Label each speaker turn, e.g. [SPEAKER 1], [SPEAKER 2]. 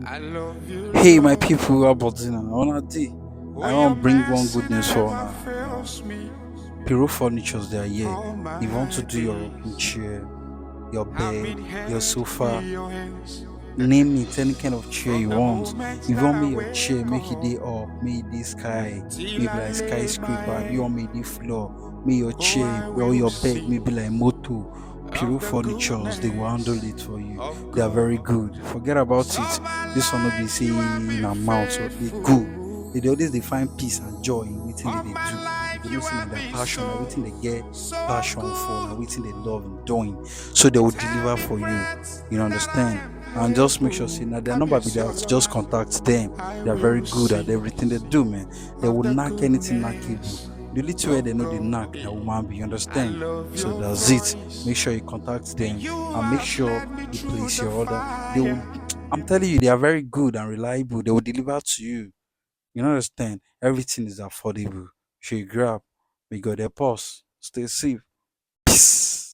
[SPEAKER 1] I love you,
[SPEAKER 2] Hey, my
[SPEAKER 1] Lord.
[SPEAKER 2] people, about dinner. On day,
[SPEAKER 1] Oh,
[SPEAKER 2] I
[SPEAKER 1] your
[SPEAKER 2] want to bring one
[SPEAKER 1] mercy
[SPEAKER 2] good news for
[SPEAKER 1] never
[SPEAKER 2] now.
[SPEAKER 1] fails me
[SPEAKER 2] Piro Furnitures, they are here.
[SPEAKER 1] all
[SPEAKER 2] If you want to
[SPEAKER 1] my
[SPEAKER 2] do your rocking
[SPEAKER 1] days.
[SPEAKER 2] chair, your
[SPEAKER 1] I've
[SPEAKER 2] bed,
[SPEAKER 1] been
[SPEAKER 2] your
[SPEAKER 1] held
[SPEAKER 2] sofa,
[SPEAKER 1] in your hands
[SPEAKER 2] name it, any kind of chair
[SPEAKER 1] from
[SPEAKER 2] you
[SPEAKER 1] the
[SPEAKER 2] want.
[SPEAKER 1] moment
[SPEAKER 2] If you
[SPEAKER 1] that
[SPEAKER 2] want
[SPEAKER 1] I
[SPEAKER 2] me your chair,
[SPEAKER 1] wake
[SPEAKER 2] make it day
[SPEAKER 1] up
[SPEAKER 2] up, make it day sky,
[SPEAKER 1] till
[SPEAKER 2] maybe
[SPEAKER 1] I
[SPEAKER 2] like
[SPEAKER 1] lay my
[SPEAKER 2] skyscraper. You want
[SPEAKER 1] head.
[SPEAKER 2] me the floor, me your
[SPEAKER 1] Oh,
[SPEAKER 2] chair
[SPEAKER 1] I
[SPEAKER 2] or
[SPEAKER 1] will
[SPEAKER 2] your bed,
[SPEAKER 1] sing
[SPEAKER 2] maybe like moto. Piro
[SPEAKER 1] of the
[SPEAKER 2] Furnitures, they will handle
[SPEAKER 1] goodness
[SPEAKER 2] it for you.
[SPEAKER 1] of
[SPEAKER 2] They are very
[SPEAKER 1] God.
[SPEAKER 2] good. Forget about
[SPEAKER 1] 'Cause
[SPEAKER 2] it.
[SPEAKER 1] all my
[SPEAKER 2] This one will be
[SPEAKER 1] life you have
[SPEAKER 2] saying
[SPEAKER 1] been
[SPEAKER 2] amount, so they good. They
[SPEAKER 1] faithful.
[SPEAKER 2] dey always they find peace and joy in waiting
[SPEAKER 1] All
[SPEAKER 2] they
[SPEAKER 1] my
[SPEAKER 2] do.
[SPEAKER 1] life
[SPEAKER 2] You know,
[SPEAKER 1] you
[SPEAKER 2] see that
[SPEAKER 1] have
[SPEAKER 2] their
[SPEAKER 1] been
[SPEAKER 2] passion, now
[SPEAKER 1] so,
[SPEAKER 2] waiting they get
[SPEAKER 1] so
[SPEAKER 2] passion for, now
[SPEAKER 1] good.
[SPEAKER 2] waiting they love in doing. So they will
[SPEAKER 1] With
[SPEAKER 2] deliver
[SPEAKER 1] every
[SPEAKER 2] for you.
[SPEAKER 1] breath
[SPEAKER 2] You
[SPEAKER 1] that I
[SPEAKER 2] understand?
[SPEAKER 1] am
[SPEAKER 2] And just make sure, see,
[SPEAKER 1] able,
[SPEAKER 2] now their number be
[SPEAKER 1] Kabiyesi
[SPEAKER 2] that. Just
[SPEAKER 1] Ọlọ́run,
[SPEAKER 2] contact them.
[SPEAKER 1] I
[SPEAKER 2] They are very
[SPEAKER 1] will
[SPEAKER 2] good at
[SPEAKER 1] sing
[SPEAKER 2] everything they do, man. They
[SPEAKER 1] of
[SPEAKER 2] will
[SPEAKER 1] the
[SPEAKER 2] knock anything knockable.
[SPEAKER 1] goodness
[SPEAKER 2] The little way
[SPEAKER 1] of
[SPEAKER 2] they know they
[SPEAKER 1] God.
[SPEAKER 2] knock, now woman be, you
[SPEAKER 1] I
[SPEAKER 2] understand?
[SPEAKER 1] love
[SPEAKER 2] So
[SPEAKER 1] your
[SPEAKER 2] that's it.
[SPEAKER 1] voice,
[SPEAKER 2] Make sure you contact
[SPEAKER 1] and
[SPEAKER 2] them
[SPEAKER 1] you
[SPEAKER 2] and make
[SPEAKER 1] have
[SPEAKER 2] sure
[SPEAKER 1] led me
[SPEAKER 2] you
[SPEAKER 1] through
[SPEAKER 2] place
[SPEAKER 1] the
[SPEAKER 2] your order. They will,
[SPEAKER 1] fire.
[SPEAKER 2] I'm telling you, they are very good and reliable. They will deliver to you. You understand? Everything is affordable. Should you grab? We got their pause. Stay safe. Peace.